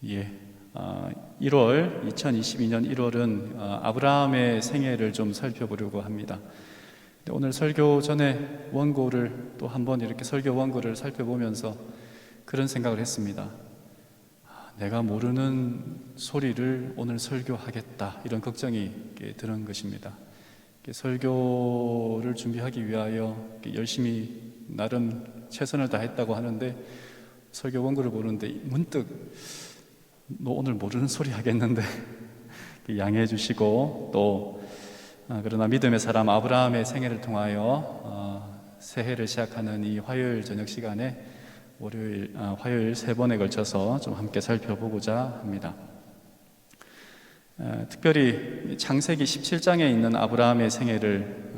예, 2022년 1월은 아브라함의 생애를 좀 살펴보려고 합니다. 오늘 설교 전에 원고를 또 한번 이렇게 설교 원고를 살펴보면서 그런 생각을 했습니다. 내가 모르는 소리를 오늘 설교하겠다, 이런 걱정이 드는 것입니다. 설교를 준비하기 위하여 열심히 나름 최선을 다했다고 하는데 설교 원고를 보는데 문득 너 오늘 모르는 소리 하겠는데 양해해 주시고, 또 그러나 믿음의 사람 아브라함의 생애를 통하여 새해를 시작하는 이 화요일 저녁 시간에 화요일 3번에 걸쳐서 좀 함께 살펴보고자 합니다. 특별히 창세기 17장에 있는 아브라함의 생애를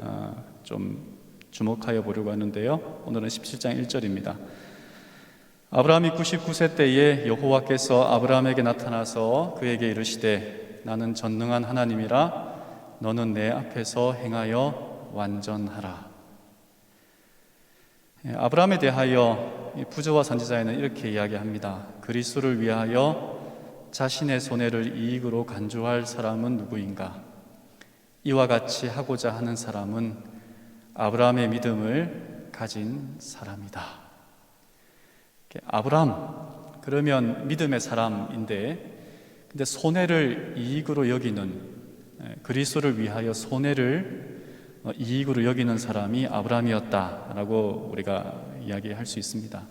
좀 주목하여 보려고 하는데요, 오늘은 17장 1절입니다. 아브라함이 99세 때에 여호와께서 아브라함에게 나타나서 그에게 이르시되 나는 전능한 하나님이라 너는 내 앞에서 행하여 완전하라. 아브라함에 대하여 부조와 선지자에는 이렇게 이야기합니다. 그리스도를 위하여 자신의 손해를 이익으로 간주할 사람은 누구인가? 이와 같이 하고자 하는 사람은 아브라함의 믿음을 가진 사람이다. 아브라함, 그러면 믿음의 사람인데, 근데 손해를 이익으로 여기는, 그리스도를 위하여 손해를 이익으로 여기는 사람이 아브라함이었다라고 우리가 이야기할 수 있습니다.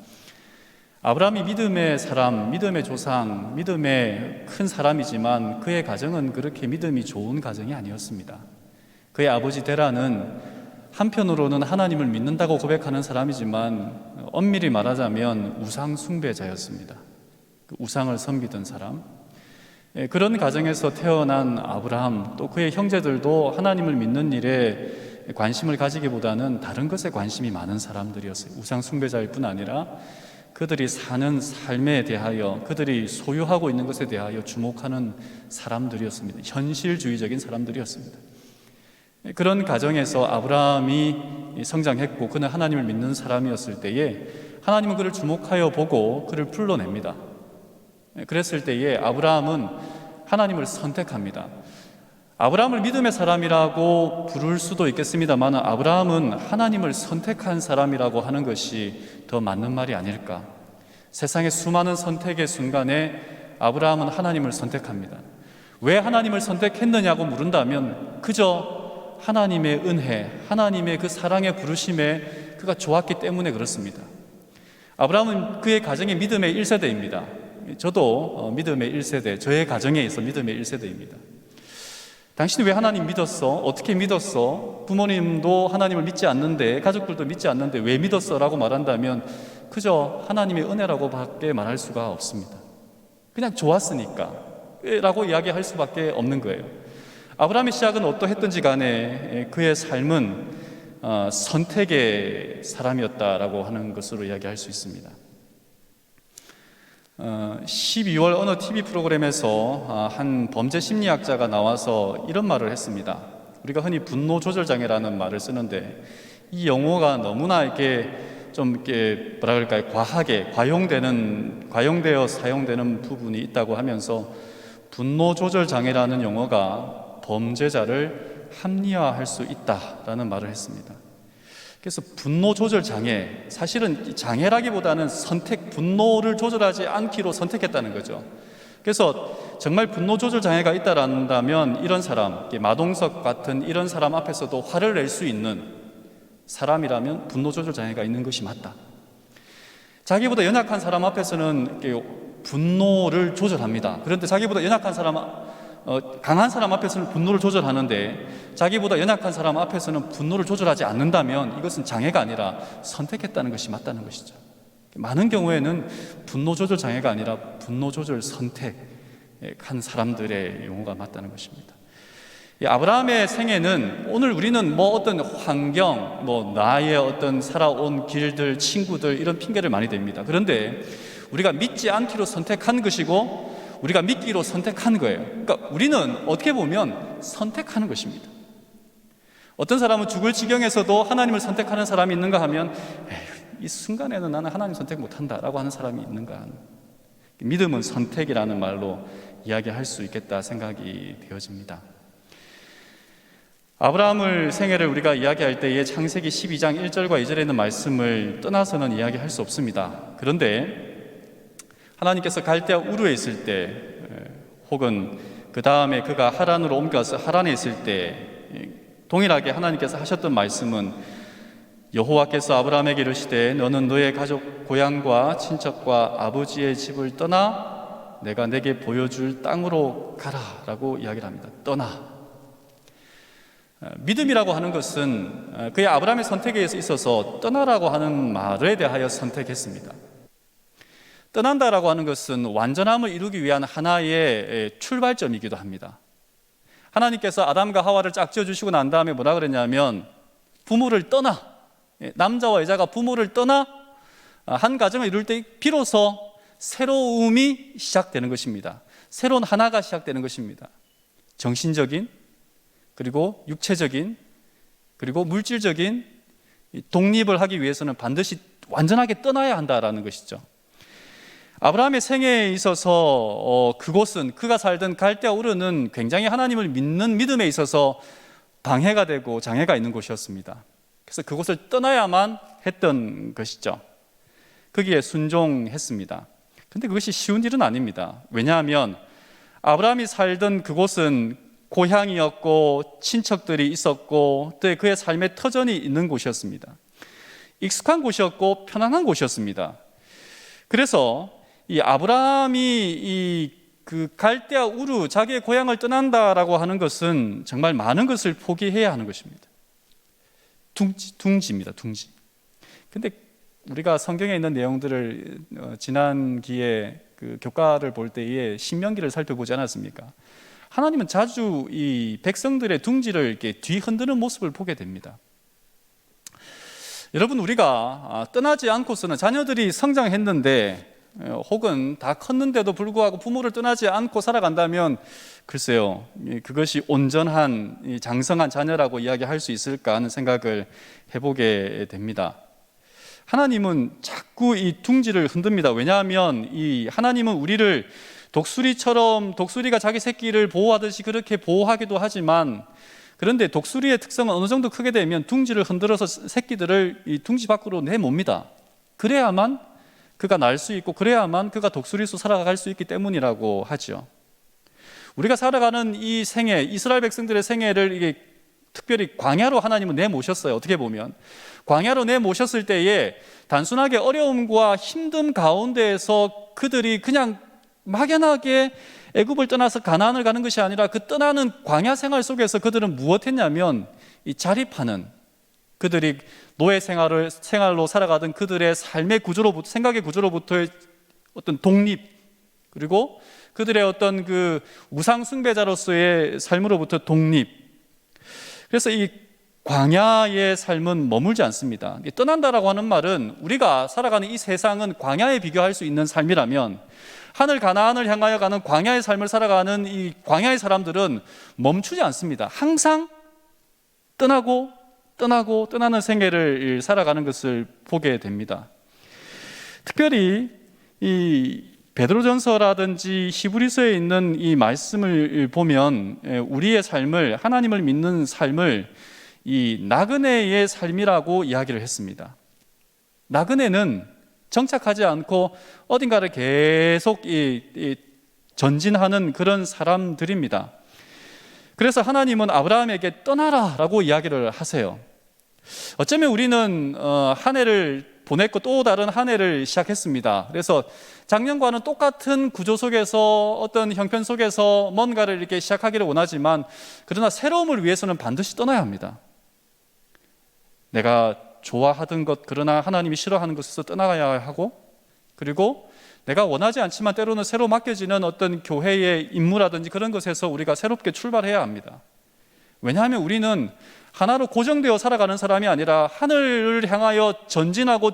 아브라함이 믿음의 사람, 믿음의 조상, 믿음의 큰 사람이지만 그의 가정은 그렇게 믿음이 좋은 가정이 아니었습니다. 그의 아버지 데라는 한편으로는 하나님을 믿는다고 고백하는 사람이지만 엄밀히 말하자면 우상 숭배자였습니다. 우상을 섬기던 사람. 그런 가정에서 태어난 아브라함, 또 그의 형제들도 하나님을 믿는 일에 관심을 가지기보다는 다른 것에 관심이 많은 사람들이었어요. 우상 숭배자일 뿐 아니라 그들이 사는 삶에 대하여, 그들이 소유하고 있는 것에 대하여 주목하는 사람들이었습니다. 현실주의적인 사람들이었습니다. 그런 가정에서 아브라함이 성장했고 그는 하나님을 믿는 사람이었을 때에 하나님은 그를 주목하여 보고 그를 불러냅니다. 그랬을 때에 아브라함은 하나님을 선택합니다. 아브라함을 믿음의 사람이라고 부를 수도 있겠습니다만 아브라함은 하나님을 선택한 사람이라고 하는 것이 더 맞는 말이 아닐까. 세상의 수많은 선택의 순간에 아브라함은 하나님을 선택합니다. 왜 하나님을 선택했느냐고 물은다면 그저 하나님의 은혜, 하나님의 그 사랑의 부르심에 그가 좋았기 때문에 그렇습니다. 아브라함은 그의 가정의 믿음의 1세대입니다. 저도 믿음의 1세대, 저의 가정에 있어 믿음의 1세대입니다. 당신이 왜 하나님 믿었어? 어떻게 믿었어? 부모님도 하나님을 믿지 않는데, 가족들도 믿지 않는데 왜 믿었어? 라고 말한다면 그저 하나님의 은혜라고 밖에 말할 수가 없습니다. 그냥 좋았으니까 라고 이야기할 수밖에 없는 거예요. 아브라함의 시작은 어떠했든지 간에 그의 삶은 선택의 사람이었다라고 하는 것으로 이야기할 수 있습니다. 12월 어느 TV 프로그램에서 한 범죄 심리학자가 나와서 이런 말을 했습니다. 우리가 흔히 분노 조절 장애라는 말을 쓰는데 이 용어가 너무나 이렇게 뭐라 그럴까요? 과하게 과용되어 사용되는 부분이 있다고 하면서 분노 조절 장애라는 용어가 범죄자를 합리화할 수 있다라는 말을 했습니다. 그래서 분노 조절 장애, 사실은 장애라기보다는 분노를 조절하지 않기로 선택했다는 거죠. 그래서 정말 분노 조절 장애가 있다라면 이런 사람, 마동석 같은 이런 사람 앞에서도 화를 낼 수 있는 사람이라면 분노 조절 장애가 있는 것이 맞다. 자기보다 연약한 사람 앞에서는 분노를 조절합니다. 그런데 자기보다 강한 사람 앞에서는 분노를 조절하는데 자기보다 연약한 사람 앞에서는 분노를 조절하지 않는다면 이것은 장애가 아니라 선택했다는 것이 맞다는 것이죠. 많은 경우에는 분노 조절 장애가 아니라 분노 조절 선택한 사람들의 용어가 맞다는 것입니다. 아브라함의 생애는 오늘 우리는 어떤 환경, 나의 어떤 살아온 길들, 친구들 이런 핑계를 많이 댑니다. 그런데 우리가 믿지 않기로 선택한 것이고 우리가 믿기로 선택한 거예요. 그러니까 우리는 어떻게 보면 선택하는 것입니다. 어떤 사람은 죽을 지경에서도 하나님을 선택하는 사람이 있는가 하면 이 순간에는 나는 하나님 선택 못한다 라고 하는 사람이 있는가. 믿음은 선택이라는 말로 이야기할 수 있겠다 생각이 되어집니다. 아브라함의 생애를 우리가 이야기할 때에 창세기 12장 1절과 2절에 있는 말씀을 떠나서는 이야기할 수 없습니다. 그런데 하나님께서 갈대아 우르에 있을 때, 혹은 그 다음에 그가 하란으로 옮겨서 하란에 있을 때 동일하게 하나님께서 하셨던 말씀은 여호와께서 아브라함에게 이르시되 너는 너의 가족 고향과 친척과 아버지의 집을 떠나 내가 내게 보여줄 땅으로 가라 라고 이야기를 합니다. 떠나. 믿음이라고 하는 것은 그의 아브라함의 선택에 있어서 떠나라고 하는 말에 대하여 선택했습니다. 떠난다라고 하는 것은 완전함을 이루기 위한 하나의 출발점이기도 합니다. 하나님께서 아담과 하와를 짝지어 주시고 난 다음에 뭐라 그랬냐면 부모를 떠나, 남자와 여자가 부모를 떠나 한 가정을 이룰 때 비로소 새로움이 시작되는 것입니다. 새로운 하나가 시작되는 것입니다. 정신적인, 그리고 육체적인, 그리고 물질적인 독립을 하기 위해서는 반드시 완전하게 떠나야 한다라는 것이죠. 아브라함의 생애에 있어서 그곳은 그가 살던 갈대아 우르는 굉장히 하나님을 믿는 믿음에 있어서 방해가 되고 장애가 있는 곳이었습니다. 그래서 그곳을 떠나야만 했던 것이죠. 거기에 순종했습니다. 그런데 그것이 쉬운 일은 아닙니다. 왜냐하면 아브라함이 살던 그곳은 고향이었고 친척들이 있었고 또 그의 삶의 터전이 있는 곳이었습니다. 익숙한 곳이었고 편안한 곳이었습니다. 그래서 이 아브라함이 그 갈대아 우르 자기의 고향을 떠난다라고 하는 것은 정말 많은 것을 포기해야 하는 것입니다. 둥지입니다. 둥지. 근데 우리가 성경에 있는 내용들을 지난 기회에 그 교과를 볼 때에 신명기를 살펴보지 않았습니까? 하나님은 자주 이 백성들의 둥지를 이렇게 뒤흔드는 모습을 보게 됩니다. 여러분, 우리가 떠나지 않고서는 자녀들이 성장했는데 혹은 다 컸는데도 불구하고 부모를 떠나지 않고 살아간다면 글쎄요, 그것이 온전한 장성한 자녀라고 이야기할 수 있을까 하는 생각을 해보게 됩니다. 하나님은 자꾸 이 둥지를 흔듭니다. 왜냐하면 이 하나님은 우리를 독수리가 자기 새끼를 보호하듯이 그렇게 보호하기도 하지만, 그런데 독수리의 특성은 어느 정도 크게 되면 둥지를 흔들어서 새끼들을 이 둥지 밖으로 내몹니다. 그래야만 그가 날 수 있고 그래야만 그가 독수리로 살아갈 수 있기 때문이라고 하죠. 우리가 살아가는 이 생애, 이스라엘 백성들의 생애를 이게 특별히 광야로 하나님은 내모셨어요. 어떻게 보면 광야로 내모셨을 때에 단순하게 어려움과 힘듦 가운데에서 그들이 그냥 막연하게 애굽을 떠나서 가나안을 가는 것이 아니라 그 떠나는 광야 생활 속에서 그들은 무엇했냐면 이 자립하는, 그들이 노예 생활로 살아가던 그들의 삶의 구조로부터, 생각의 구조로부터의 어떤 독립, 그리고 그들의 어떤 그 우상 숭배자로서의 삶으로부터 독립. 그래서 이 광야의 삶은 머물지 않습니다. 떠난다라고 하는 말은 우리가 살아가는 이 세상은 광야에 비교할 수 있는 삶이라면 하늘 가나안을 향하여 가는 광야의 삶을 살아가는 이 광야의 사람들은 멈추지 않습니다. 항상 떠나는 생애를 살아가는 것을 보게 됩니다. 특별히 이 베드로전서라든지 히브리서에 있는 이 말씀을 보면 우리의 삶을, 하나님을 믿는 삶을 이 나그네의 삶이라고 이야기를 했습니다. 나그네는 정착하지 않고 어딘가를 계속 전진하는 그런 사람들입니다. 그래서 하나님은 아브라함에게 떠나라라고 이야기를 하세요. 어쩌면 우리는 한 해를 보냈고 또 다른 한 해를 시작했습니다. 그래서 작년과는 똑같은 구조 속에서 어떤 형편 속에서 뭔가를 이렇게 시작하기를 원하지만, 그러나 새로움을 위해서는 반드시 떠나야 합니다. 내가 좋아하던 것, 그러나 하나님이 싫어하는 것에서 떠나가야 하고, 그리고 내가 원하지 않지만 때로는 새로 맡겨지는 어떤 교회의 임무라든지 그런 것에서 우리가 새롭게 출발해야 합니다. 왜냐하면 우리는 하나로 고정되어 살아가는 사람이 아니라 하늘을 향하여 전진하고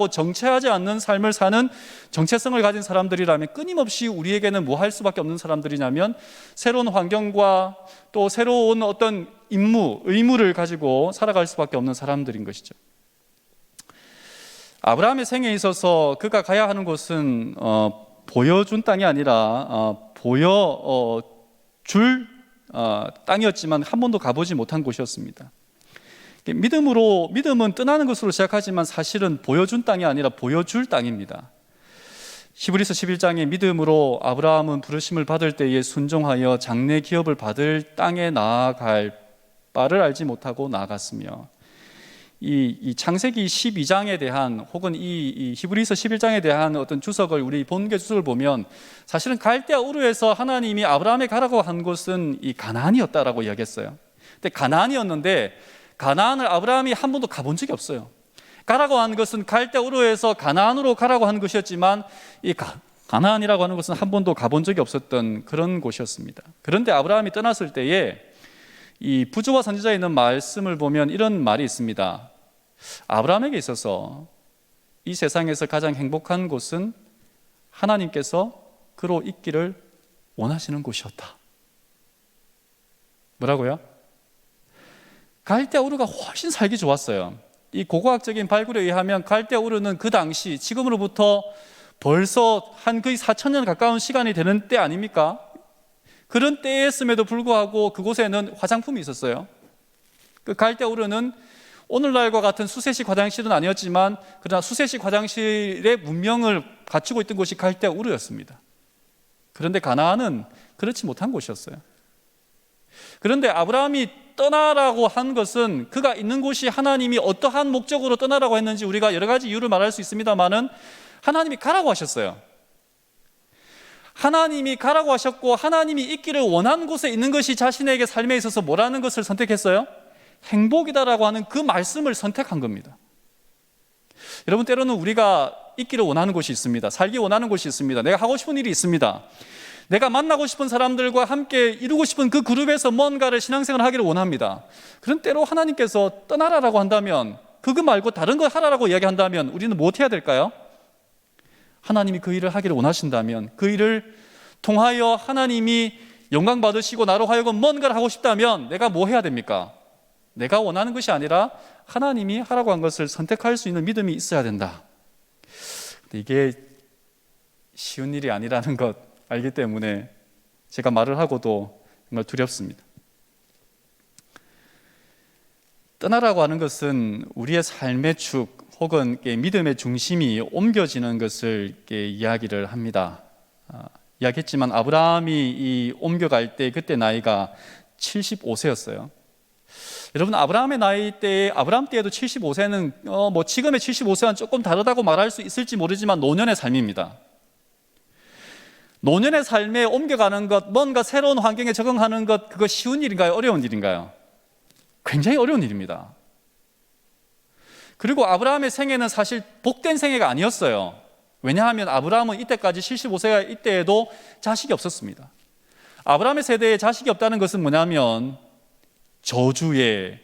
정체하지 않는 삶을 사는 정체성을 가진 사람들이라면 끊임없이 우리에게는 뭐 할 수밖에 없는 사람들이냐면 새로운 환경과 또 새로운 어떤 의무를 가지고 살아갈 수밖에 없는 사람들인 것이죠. 아브라함의 생애에 있어서 그가 가야 하는 곳은 보여준 땅이 아니라 보여줄 땅이었지만 한 번도 가보지 못한 곳이었습니다. 믿음은 떠나는 것으로 시작하지만 사실은 보여준 땅이 아니라 보여줄 땅입니다. 히브리서 11장에 믿음으로 아브라함은 부르심을 받을 때에 순종하여 장래 기업을 받을 땅에 나아갈 바를 알지 못하고 나아갔으며, 이 창세기 12장에 대한 혹은 이 히브리서 11장에 대한 어떤 주석을 우리 본계 주석을 보면 사실은 갈대아 우르에서 하나님이 아브라함에 가라고 한 곳은 이 가나안이었다라고 이야기했어요. 근데 가나안이었는데 가나안을 아브라함이 한 번도 가본 적이 없어요. 가라고 한 것은 갈대아 우르에서 가나안으로 가라고 한 것이었지만 이 가나안이라고 하는 것은 한 번도 가본 적이 없었던 그런 곳이었습니다. 그런데 아브라함이 떠났을 때에 이 부조와 선지자에 있는 말씀을 보면 이런 말이 있습니다. 아브라함에게 있어서 이 세상에서 가장 행복한 곳은 하나님께서 그로 있기를 원하시는 곳이었다. 뭐라고요? 갈대아 우르가 훨씬 살기 좋았어요. 이 고고학적인 발굴에 의하면 갈대아 우르는 그 당시 지금으로부터 벌써 한 거의 4,000년 가까운 시간이 되는 때 아닙니까? 그런 때였음에도 불구하고 그곳에는 화장품이 있었어요. 그 갈대아 우르는 오늘날과 같은 수세식 화장실은 아니었지만 그러나 수세식 화장실의 문명을 갖추고 있던 곳이 갈대아 우르였습니다. 그런데 가나안은 그렇지 못한 곳이었어요. 그런데 아브라함이 떠나라고 한 것은 그가 있는 곳이 하나님이 어떠한 목적으로 떠나라고 했는지 우리가 여러 가지 이유를 말할 수 있습니다만은 하나님이 가라고 하셨어요. 하나님이 가라고 하셨고 하나님이 있기를 원한 곳에 있는 것이 자신에게 삶에 있어서 뭐라는 것을 선택했어요? 행복이다라고 하는 그 말씀을 선택한 겁니다. 여러분, 때로는 우리가 있기를 원하는 곳이 있습니다. 살기 원하는 곳이 있습니다. 내가 하고 싶은 일이 있습니다. 내가 만나고 싶은 사람들과 함께 이루고 싶은 그 그룹에서 뭔가를 신앙생활을 하기를 원합니다. 그런 때로 하나님께서 떠나라라고 한다면, 그거 말고 다른 걸 하라라고 이야기한다면 우리는 뭐 해야 될까요? 하나님이 그 일을 하기를 원하신다면, 그 일을 통하여 하나님이 영광 받으시고 나로 하여금 뭔가를 하고 싶다면 내가 뭐 해야 됩니까? 내가 원하는 것이 아니라 하나님이 하라고 한 것을 선택할 수 있는 믿음이 있어야 된다. 근데 이게 쉬운 일이 아니라는 것 알기 때문에 제가 말을 하고도 정말 두렵습니다. 떠나라고 하는 것은 우리의 삶의 축 혹은 믿음의 중심이 옮겨지는 것을 이야기를 합니다. 이야기했지만 아브라함이 이 옮겨갈 때 그때 나이가 75세였어요. 여러분, 아브라함의 나이 때에, 아브라함 때에도 75세는 뭐 지금의 75세와는 조금 다르다고 말할 수 있을지 모르지만 노년의 삶입니다. 노년의 삶에 옮겨가는 것, 뭔가 새로운 환경에 적응하는 것, 그거 쉬운 일인가요? 어려운 일인가요? 굉장히 어려운 일입니다. 그리고 아브라함의 생애는 사실 복된 생애가 아니었어요. 왜냐하면 아브라함은 이때까지 75세가 이때에도 자식이 없었습니다. 아브라함의 세대에 자식이 없다는 것은 뭐냐면 저주의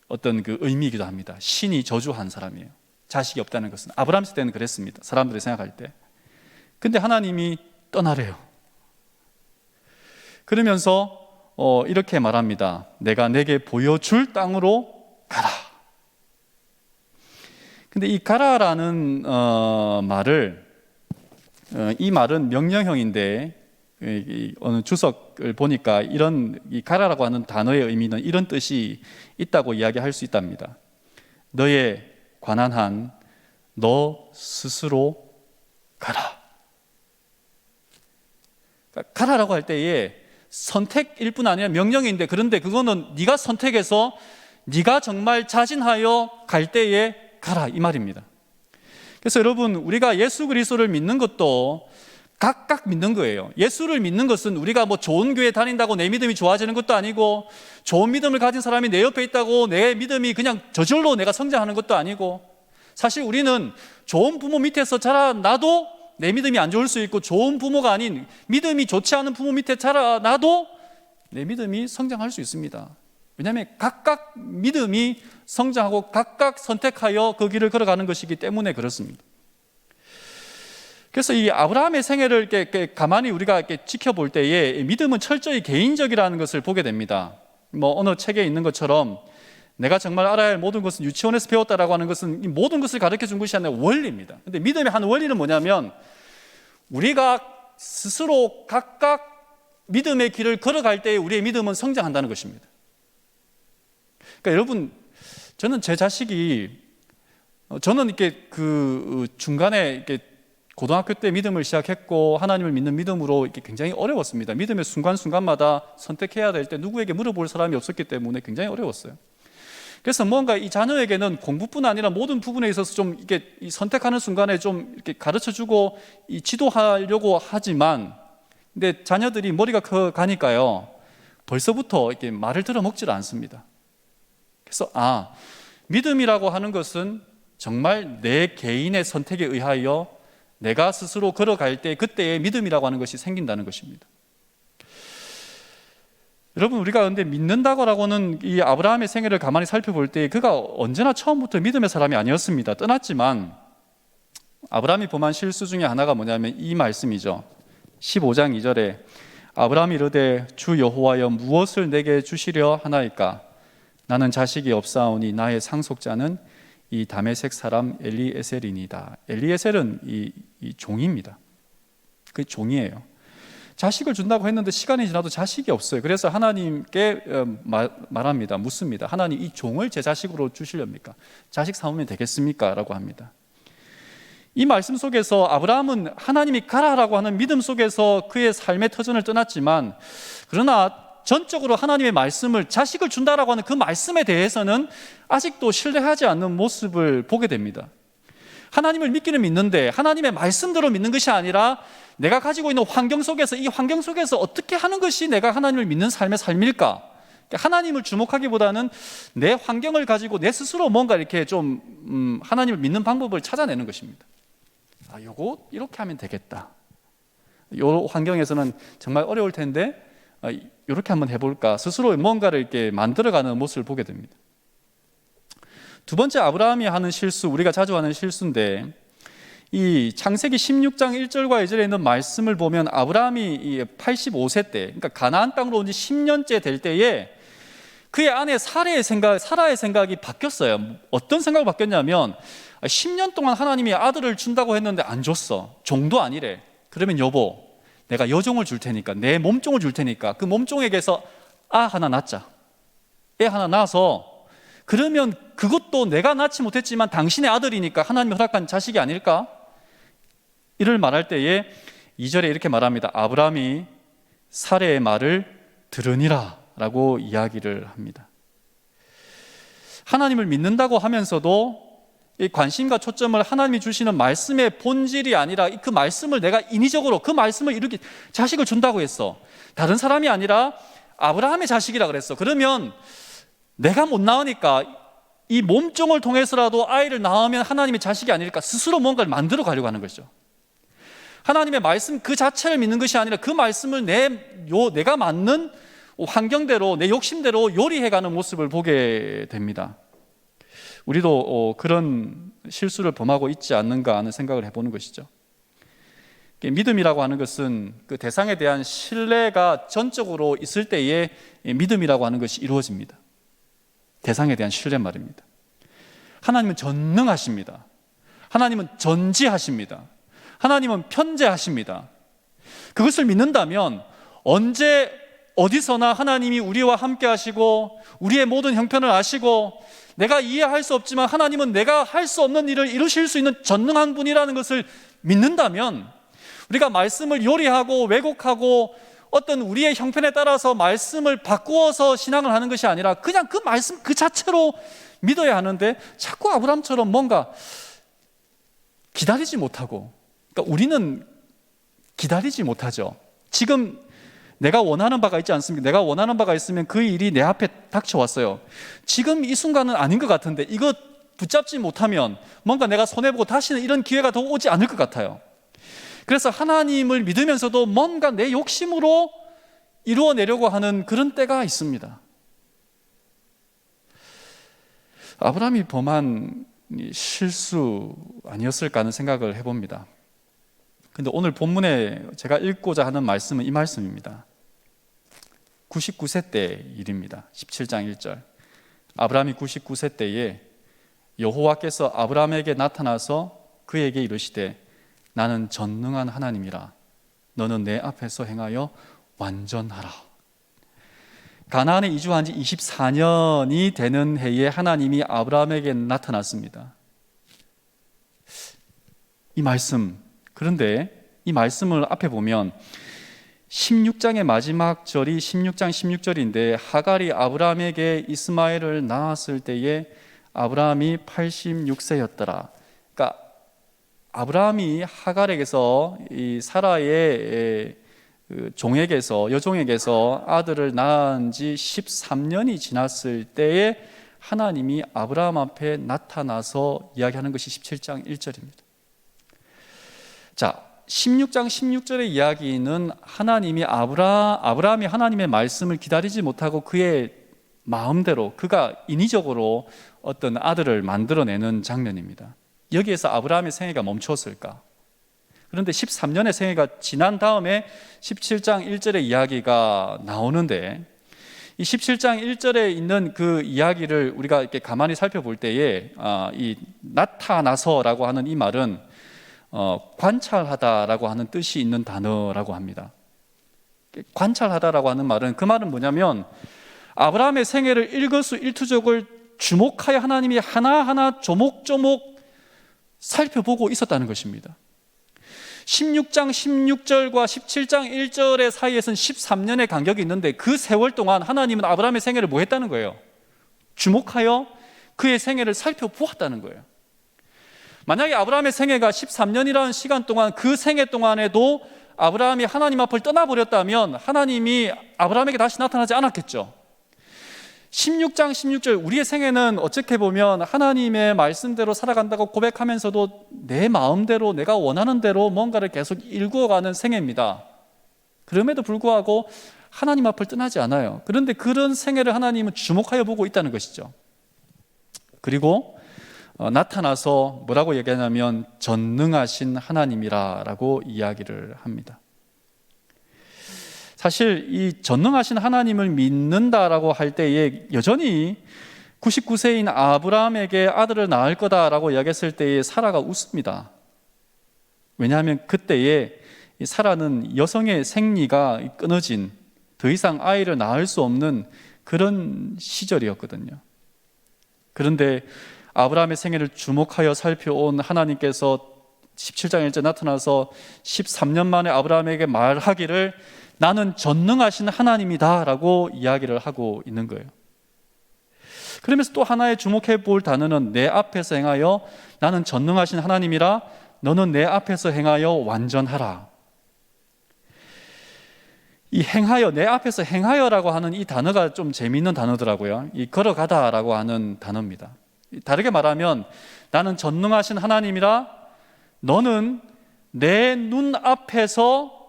어떤 그 의미이기도 합니다. 신이 저주한 사람이에요. 자식이 없다는 것은. 아브라함 세대는 그랬습니다. 사람들이 생각할 때. 근데 하나님이 떠나래요. 그러면서 이렇게 말합니다. 내가 내게 보여줄 땅으로 가라. 근데 이 가라라는 말을, 이 말은 명령형인데 어느 주석을 보니까 이 가라라고 하는 단어의 의미는 이런 뜻이 있다고 이야기할 수 있답니다. 너의 관한 한 너 스스로 가라. 그러니까 가라라고 할 때에 선택일 뿐 아니라 명령인데, 그런데 그거는 네가 선택해서 네가 정말 자진하여 갈 때에 가라, 이 말입니다. 그래서 여러분, 우리가 예수 그리스도를 믿는 것도 각각 믿는 거예요. 예수를 믿는 것은 우리가 뭐 좋은 교회 다닌다고 내 믿음이 좋아지는 것도 아니고, 좋은 믿음을 가진 사람이 내 옆에 있다고 내 믿음이 그냥 저절로 내가 성장하는 것도 아니고, 사실 우리는 좋은 부모 밑에서 자라나도 내 믿음이 안 좋을 수 있고, 좋은 부모가 아닌 믿음이 좋지 않은 부모 밑에 자라나도 내 믿음이 성장할 수 있습니다. 왜냐하면 각각 믿음이 성장하고 각각 선택하여 그 길을 걸어가는 것이기 때문에 그렇습니다. 그래서 이 아브라함의 생애를 이렇게 가만히 우리가 이렇게 지켜볼 때에 믿음은 철저히 개인적이라는 것을 보게 됩니다. 뭐 어느 책에 있는 것처럼 내가 정말 알아야 할 모든 것은 유치원에서 배웠다라고 하는 것은 이 모든 것을 가르쳐 준 것이 아니라 원리입니다. 근데 믿음의 한 원리는 뭐냐면 우리가 스스로 각각 믿음의 길을 걸어갈 때 우리의 믿음은 성장한다는 것입니다. 그러니까 여러분, 저는 제 자식이 저는 이렇게 그 중간에 이렇게 고등학교 때 믿음을 시작했고 하나님을 믿는 믿음으로 이렇게 굉장히 어려웠습니다. 믿음의 순간순간마다 선택해야 될 때 누구에게 물어볼 사람이 없었기 때문에 굉장히 어려웠어요. 그래서 뭔가 이 자녀에게는 공부뿐 아니라 모든 부분에 있어서 좀 이렇게 선택하는 순간에 좀 이렇게 가르쳐주고 지도하려고 하지만, 근데 자녀들이 머리가 커가니까요, 벌써부터 이렇게 말을 들어먹질 않습니다. 그래서 믿음이라고 하는 것은 정말 내 개인의 선택에 의하여 내가 스스로 걸어갈 때 그때의 믿음이라고 하는 것이 생긴다는 것입니다. 여러분, 우리가 근데 믿는다고라고는 이 아브라함의 생애를 가만히 살펴볼 때 그가 언제나 처음부터 믿음의 사람이 아니었습니다. 떠났지만 아브라함이 범한 실수 중에 하나가 뭐냐면 이 말씀이죠. 15장 2절에 아브라함이 이르되 주 여호와여 무엇을 내게 주시려 하나이까? 나는 자식이 없사오니 나의 상속자는 이 다메섹 사람 엘리에셀이니이다. 엘리에셀은 이 종입니다. 그 종이에요. 자식을 준다고 했는데 시간이 지나도 자식이 없어요. 그래서 하나님께 말합니다. 묻습니다. 하나님, 이 종을 제 자식으로 주시렵니까? 자식 삼으면 되겠습니까? 라고 합니다. 이 말씀 속에서 아브라함은 하나님이 가라라고 하는 믿음 속에서 그의 삶의 터전을 떠났지만, 그러나 전적으로 하나님의 말씀을, 자식을 준다라고 하는 그 말씀에 대해서는 아직도 신뢰하지 않는 모습을 보게 됩니다. 하나님을 믿기는 믿는데 하나님의 말씀대로 믿는 것이 아니라 내가 가지고 있는 환경 속에서, 이 환경 속에서 어떻게 하는 것이 내가 하나님을 믿는 삶의 삶일까? 하나님을 주목하기보다는 내 환경을 가지고 내 스스로 뭔가 이렇게 좀 하나님을 믿는 방법을 찾아내는 것입니다. 요거 이렇게 하면 되겠다. 요 환경에서는 정말 어려울 텐데 이렇게 한번 해볼까? 스스로 뭔가를 이렇게 만들어가는 모습을 보게 됩니다. 두 번째, 아브라함이 하는 실수, 우리가 자주 하는 실수인데, 이 창세기 16장 1절과 2절에 있는 말씀을 보면 아브라함이 85세 때, 그러니까 가나안 땅으로 온 지 10년째 될 때에 그의 아내 사라의 생각이 바뀌었어요. 어떤 생각이 바뀌었냐면 10년 동안 하나님이 아들을 준다고 했는데 안 줬어. 종도 아니래. 그러면 여보, 내가 여종을 줄 테니까, 내 몸종을 줄 테니까 그 몸종에게서 하나 낳자. 애 하나 낳아서, 그러면 그것도 내가 낳지 못했지만 당신의 아들이니까 하나님이 허락한 자식이 아닐까? 이를 말할 때에 2절에 이렇게 말합니다. 아브라함이 사레의 말을 들으니라 라고 이야기를 합니다. 하나님을 믿는다고 하면서도 이 관심과 초점을 하나님이 주시는 말씀의 본질이 아니라 그 말씀을 내가 인위적으로 그 말씀을 이렇게 자식을 준다고 했어. 다른 사람이 아니라 아브라함의 자식이라 그랬어. 그러면 내가 못 낳으니까 이 몸종을 통해서라도 아이를 낳으면 하나님의 자식이 아닐까? 스스로 뭔가를 만들어 가려고 하는 것이죠. 하나님의 말씀 그 자체를 믿는 것이 아니라 그 말씀을 내가 맞는 환경대로, 내 욕심대로 요리해가는 모습을 보게 됩니다. 우리도 그런 실수를 범하고 있지 않는가 하는 생각을 해보는 것이죠. 믿음이라고 하는 것은 그 대상에 대한 신뢰가 전적으로 있을 때에 믿음이라고 하는 것이 이루어집니다. 대상에 대한 신뢰 말입니다. 하나님은 전능하십니다. 하나님은 전지하십니다. 하나님은 편재하십니다. 그것을 믿는다면 언제 어디서나 하나님이 우리와 함께 하시고 우리의 모든 형편을 아시고 내가 이해할 수 없지만 하나님은 내가 할 수 없는 일을 이루실 수 있는 전능한 분이라는 것을 믿는다면, 우리가 말씀을 요리하고 왜곡하고 어떤 우리의 형편에 따라서 말씀을 바꾸어서 신앙을 하는 것이 아니라 그냥 그 말씀 그 자체로 믿어야 하는데, 자꾸 아브라함처럼 뭔가 기다리지 못하고, 그러니까 우리는 기다리지 못하죠. 지금 내가 원하는 바가 있지 않습니까? 내가 원하는 바가 있으면 그 일이 내 앞에 닥쳐왔어요. 지금 이 순간은 아닌 것 같은데 이거 붙잡지 못하면 뭔가 내가 손해보고 다시는 이런 기회가 더 오지 않을 것 같아요. 그래서 하나님을 믿으면서도 뭔가 내 욕심으로 이루어내려고 하는 그런 때가 있습니다. 아브라함이 범한 실수 아니었을까 하는 생각을 해봅니다. 근데 오늘 본문에 제가 읽고자 하는 말씀은 이 말씀입니다. 99세 때 일입니다. 17장 1절. 아브라함이 99세 때에 여호와께서 아브라함에게 나타나서 그에게 이르시되 나는 전능한 하나님이라. 너는 내 앞에서 행하여 완전하라. 가나안에 이주한 지 24년이 되는 해에 하나님이 아브라함에게 나타났습니다. 이 말씀, 그런데 이 말씀을 앞에 보면 16장의 마지막 절이 16장 16절인데 하갈이 아브라함에게 이스마엘을 낳았을 때에 아브라함이 86세였더라. 그러니까 아브라함이 하갈에게서 이 사라의 종에게서, 여종에게서 아들을 낳은 지 13년이 지났을 때에 하나님이 아브라함 앞에 나타나서 이야기하는 것이 17장 1절입니다. 자, 16장 16절의 이야기는 하나님이 아브라함이 하나님의 말씀을 기다리지 못하고 그의 마음대로, 그가 인위적으로 어떤 아들을 만들어내는 장면입니다. 여기에서 아브라함의 생애가 멈췄을까? 그런데 13년의 생애가 지난 다음에 17장 1절의 이야기가 나오는데, 이 17장 1절에 있는 그 이야기를 우리가 이렇게 가만히 살펴볼 때에 이 나타나서라고 하는 이 말은 관찰하다라고 하는 뜻이 있는 단어라고 합니다. 관찰하다라고 하는 말은, 그 말은 뭐냐면 아브라함의 생애를 일거수일투족을 주목하여 하나님이 하나하나 조목조목 살펴보고 있었다는 것입니다. 16장 16절과 17장 1절의 사이에서는 13년의 간격이 있는데 그 세월 동안 하나님은 아브라함의 생애를 뭐 했다는 거예요? 주목하여 그의 생애를 살펴보았다는 거예요. 만약에 아브라함의 생애가 13년이라는 시간 동안, 그 생애 동안에도 아브라함이 하나님 앞을 떠나버렸다면 하나님이 아브라함에게 다시 나타나지 않았겠죠. 16장 16절, 우리의 생애는 어떻게 보면 하나님의 말씀대로 살아간다고 고백하면서도 내 마음대로, 내가 원하는 대로 뭔가를 계속 일구어가는 생애입니다. 그럼에도 불구하고 하나님 앞을 떠나지 않아요. 그런데 그런 생애를 하나님은 주목하여 보고 있다는 것이죠. 그리고 나타나서 뭐라고 얘기하냐면 전능하신 하나님이라고 이야기를 합니다. 사실 이 전능하신 하나님을 믿는다라고 할 때에 여전히 99세인 아브라함에게 아들을 낳을 거다라고 이야기했을 때에 사라가 웃습니다. 왜냐하면 그때에 사라는 여성의 생리가 끊어진, 더 이상 아이를 낳을 수 없는 그런 시절이었거든요. 그런데 아브라함의 생애를 주목하여 살펴온 하나님께서 17장 1절 나타나서 13년 만에 아브라함에게 말하기를 나는 전능하신 하나님이다 라고 이야기를 하고 있는 거예요. 그러면서 또 하나의 주목해 볼 단어는 내 앞에서 행하여, 나는 전능하신 하나님이라 너는 내 앞에서 행하여 완전하라. 이 행하여, 내 앞에서 행하여라고 하는 이 단어가 좀 재미있는 단어더라고요. 이 걸어가다라고 하는 단어입니다. 다르게 말하면 나는 전능하신 하나님이라 너는 내 눈앞에서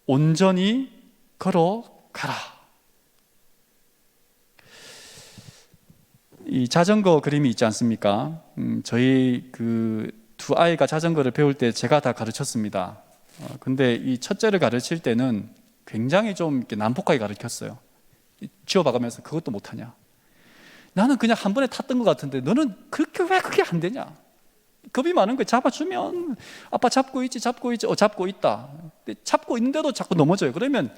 온전히 걸어가라. 이 자전거 그림이 있지 않습니까? 저희 그 두 아이가 자전거를 배울 때 제가 다 가르쳤습니다. 근데 이 첫째를 가르칠 때는 굉장히 좀 이렇게 난폭하게 가르쳤어요. 지어봐가면서 그것도 못하냐? 나는 그냥 한 번에 탔던 것 같은데 너는 그렇게 왜 그게 안 되냐? 겁이 많은 거예요. 잡아주면 아빠 잡고 있지, 잡고 있다. 근데 잡고 있는데도 자꾸 넘어져요. 그러면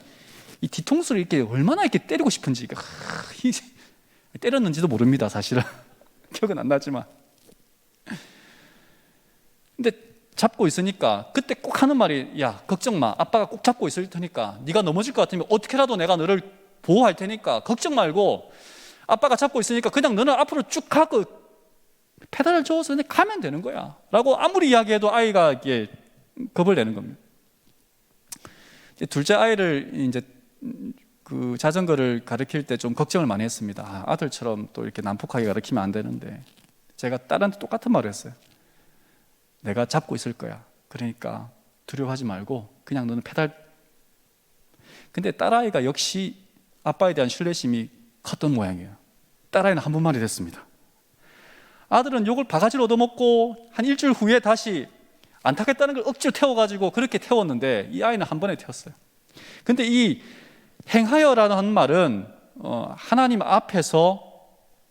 이 뒤통수를 이렇게 얼마나 이렇게 때리고 싶은지, 때렸는지도 모릅니다, 사실은. 기억은 안 나지만. 근데 잡고 있으니까 그때 꼭 하는 말이, 야, 걱정 마. 아빠가 꼭 잡고 있을 테니까. 네가 넘어질 것 같으면 어떻게라도 내가 너를 보호할 테니까 걱정 말고, 아빠가 잡고 있으니까 그냥 너는 앞으로 쭉 가고 페달을 줘서 그냥 가면 되는 거야 라고 아무리 이야기해도 아이가 이게 겁을 내는 겁니다. 둘째 아이를 이제 그 자전거를 가르칠 때 좀 걱정을 많이 했습니다. 아들처럼 또 이렇게 난폭하게 가르치면 안 되는데, 제가 딸한테 똑같은 말을 했어요. 내가 잡고 있을 거야. 그러니까 두려워하지 말고 그냥 너는 페달. 근데 딸아이가 역시 아빠에 대한 신뢰심이 컸던 모양이에요. 딸아이는 한 번만이 됐습니다. 아들은 욕을 바가지로 얻어먹고 한 일주일 후에 다시 안 타겠다는 걸 억지로 태워가지고 그렇게 태웠는데, 이 아이는 한 번에 태웠어요. 근데 이 행하여라는 말은 하나님 앞에서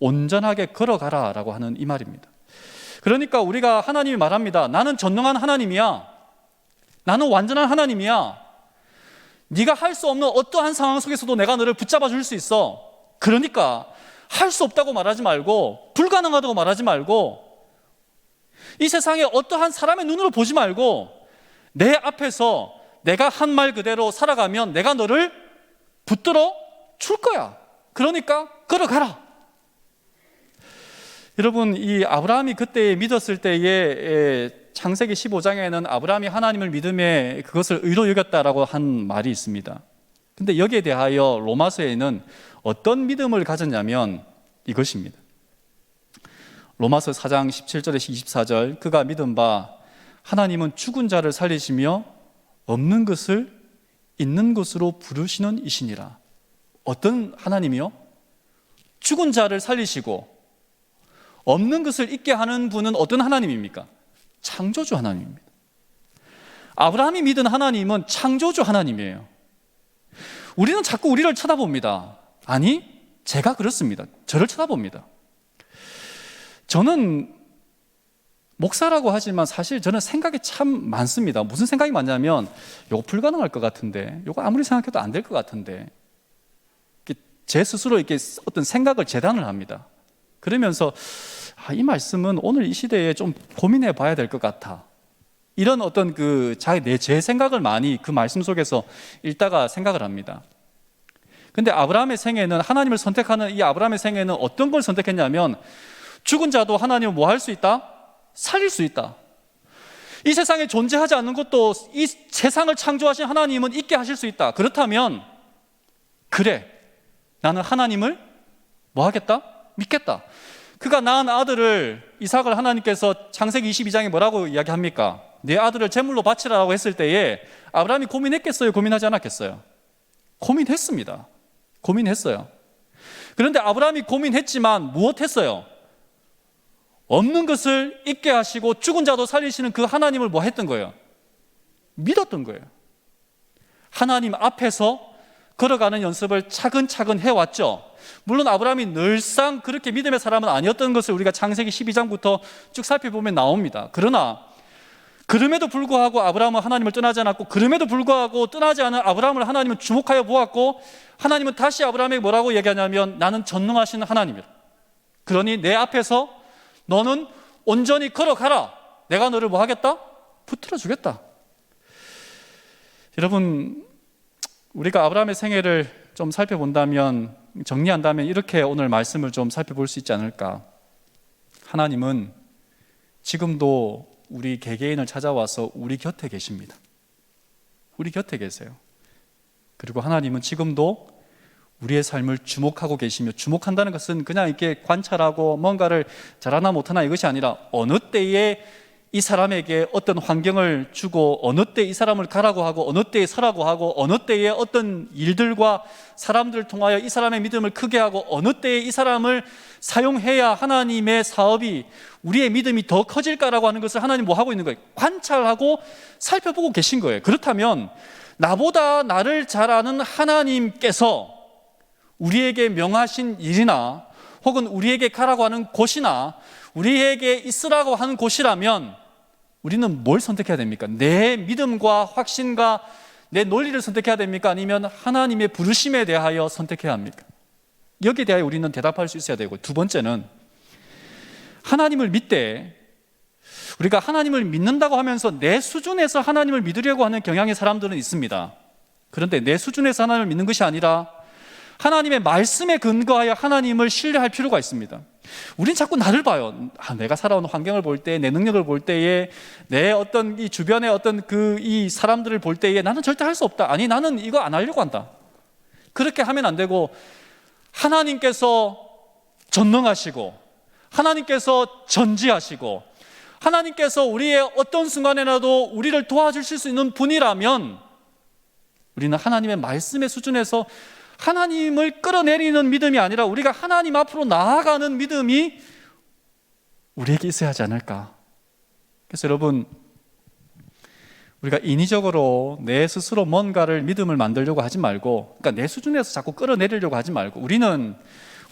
온전하게 걸어가라라고 하는 이 말입니다. 그러니까 우리가 하나님이 말합니다. 나는 전능한 하나님이야. 나는 완전한 하나님이야. 네가 할 수 없는 어떠한 상황 속에서도 내가 너를 붙잡아 줄 수 있어. 그러니까 할 수 없다고 말하지 말고, 불가능하다고 말하지 말고, 이 세상에 어떠한 사람의 눈으로 보지 말고 내 앞에서 내가 한 말 그대로 살아가면 내가 너를 붙들어 줄 거야. 그러니까 걸어가라. 여러분, 이 아브라함이 그때 믿었을 때에 창세기 15장에는 아브라함이 하나님을 믿음에 그것을 의로 여겼다라고 한 말이 있습니다. 근데 여기에 대하여 로마서에는 어떤 믿음을 가졌냐면 이것입니다. 로마서 4장 17절에서 24절, 그가 믿은 바 하나님은 죽은 자를 살리시며 없는 것을 있는 것으로 부르시는 이시니라. 어떤 하나님이요? 죽은 자를 살리시고 없는 것을 있게 하는 분은 어떤 하나님입니까? 창조주 하나님입니다. 아브라함이 믿은 하나님은 창조주 하나님이에요. 우리는 자꾸 우리를 쳐다봅니다. 아니, 제가 그렇습니다. 저를 쳐다봅니다. 저는 목사라고 하지만 사실 저는 생각이 참 많습니다. 무슨 생각이 많냐면 이거 불가능할 것 같은데, 이거 아무리 생각해도 안 될 것 같은데, 제 스스로 이렇게 어떤 생각을 재단을 합니다. 그러면서 이 말씀은 오늘 이 시대에 좀 고민해 봐야 될 것 같아. 이런 어떤 제 생각을 많이 그 말씀 속에서 읽다가 생각을 합니다. 근데 아브라함의 생애는, 하나님을 선택하는 이 아브라함의 생애는 어떤 걸 선택했냐면, 죽은 자도 하나님은 뭐 할 수 있다? 살릴 수 있다. 이 세상에 존재하지 않는 것도 이 세상을 창조하신 하나님은 있게 하실 수 있다. 그렇다면 그래, 나는 하나님을 뭐 하겠다? 믿겠다. 그가 낳은 아들을, 이삭을 하나님께서 창세기 22장에 뭐라고 이야기합니까? 내 아들을 제물로 바치라고 했을 때에 아브라함이 고민했겠어요? 고민하지 않았겠어요? 고민했습니다. 고민했어요. 그런데 아브라함이 고민했지만 무엇했어요? 없는 것을 있게 하시고 죽은 자도 살리시는 그 하나님을 뭐 했던 거예요? 믿었던 거예요. 하나님 앞에서 걸어가는 연습을 차근차근 해왔죠. 물론 아브라함이 늘상 그렇게 믿음의 사람은 아니었던 것을 우리가 창세기 12장부터 쭉 살펴보면 나옵니다. 그러나 그럼에도 불구하고 아브라함은 하나님을 떠나지 않았고, 그럼에도 불구하고 떠나지 않은 아브라함을 하나님은 주목하여 보았고, 하나님은 다시 아브라함에게 뭐라고 얘기하냐면 나는 전능하신 하나님이라. 그러니 내 앞에서 너는 온전히 걸어가라. 내가 너를 뭐 하겠다? 붙들어 주겠다. 여러분, 우리가 아브라함의 생애를 좀 살펴본다면, 정리한다면 이렇게 오늘 말씀을 좀 살펴볼 수 있지 않을까. 하나님은 지금도 우리 개개인을 찾아와서 우리 곁에 계십니다. 우리 곁에 계세요. 그리고 하나님은 지금도 우리의 삶을 주목하고 계시며, 주목한다는 것은 그냥 이렇게 관찰하고 뭔가를 잘하나 못하나 이것이 아니라 어느 때에 이 사람에게 어떤 환경을 주고, 어느 때 이 사람을 가라고 하고, 어느 때에 서라고 하고, 어느 때에 어떤 일들과 사람들을 통하여 이 사람의 믿음을 크게 하고, 어느 때에 이 사람을 사용해야 하나님의 사업이, 우리의 믿음이 더 커질까라고 하는 것을 하나님 뭐 하고 있는 거예요? 관찰하고 살펴보고 계신 거예요. 그렇다면 나보다 나를 잘 아는 하나님께서 우리에게 명하신 일이나 혹은 우리에게 가라고 하는 곳이나 우리에게 있으라고 하는 곳이라면 우리는 뭘 선택해야 됩니까? 내 믿음과 확신과 내 논리를 선택해야 됩니까? 아니면 하나님의 부르심에 대하여 선택해야 합니까? 여기에 대하여 우리는 대답할 수 있어야 되고, 두 번째는 하나님을 믿되, 우리가 하나님을 믿는다고 하면서 내 수준에서 하나님을 믿으려고 하는 경향의 사람들은 있습니다. 그런데 내 수준에서 하나님을 믿는 것이 아니라 하나님의 말씀에 근거하여 하나님을 신뢰할 필요가 있습니다. 우린 자꾸 나를 봐요. 내가 살아온 환경을 볼 때, 내 능력을 볼 때에, 내 어떤 이 주변의 어떤 이 사람들을 볼 때에 나는 절대 할 수 없다. 아니, 나는 이거 안 하려고 한다. 그렇게 하면 안 되고, 하나님께서 전능하시고, 하나님께서 전지하시고, 하나님께서 우리의 어떤 순간에라도 우리를 도와주실 수 있는 분이라면 우리는 하나님의 말씀의 수준에서 하나님을 끌어내리는 믿음이 아니라 우리가 하나님 앞으로 나아가는 믿음이 우리에게 있어야 하지 않을까. 그래서 여러분, 우리가 인위적으로 내 스스로 뭔가를 믿음을 만들려고 하지 말고, 그러니까 내 수준에서 자꾸 끌어내리려고 하지 말고,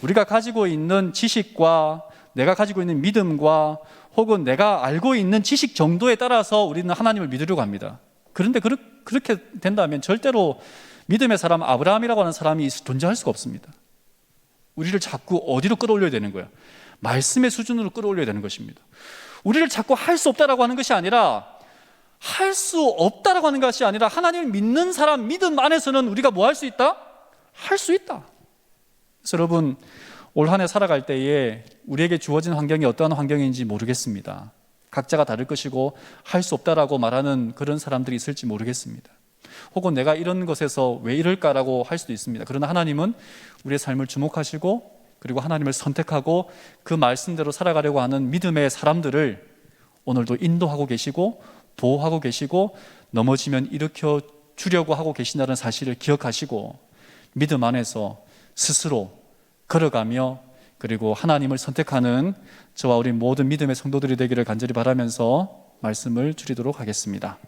우리가 가지고 있는 지식과 내가 가지고 있는 믿음과 혹은 내가 알고 있는 지식 정도에 따라서 우리는 하나님을 믿으려고 합니다. 그런데 그렇게 된다면 절대로 믿음의 사람 아브라함이라고 하는 사람이 존재할 수가 없습니다. 우리를 자꾸 어디로 끌어올려야 되는 거야? 말씀의 수준으로 끌어올려야 되는 것입니다. 우리를 자꾸 할 수 없다라고 하는 것이 아니라, 할 수 없다라고 하는 것이 아니라 하나님을 믿는 사람 믿음 안에서는 우리가 뭐 할 수 있다? 할 수 있다. 그래서 여러분, 올 한 해 살아갈 때에 우리에게 주어진 환경이 어떠한 환경인지 모르겠습니다. 각자가 다를 것이고 할 수 없다라고 말하는 그런 사람들이 있을지 모르겠습니다. 혹은 내가 이런 것에서 왜 이럴까라고 할 수도 있습니다. 그러나 하나님은 우리의 삶을 주목하시고 그리고 하나님을 선택하고 그 말씀대로 살아가려고 하는 믿음의 사람들을 오늘도 인도하고 계시고 보호하고 계시고 넘어지면 일으켜 주려고 하고 계신다는 사실을 기억하시고 믿음 안에서 스스로 걸어가며 그리고 하나님을 선택하는 저와 우리 모든 믿음의 성도들이 되기를 간절히 바라면서 말씀을 줄이도록 하겠습니다.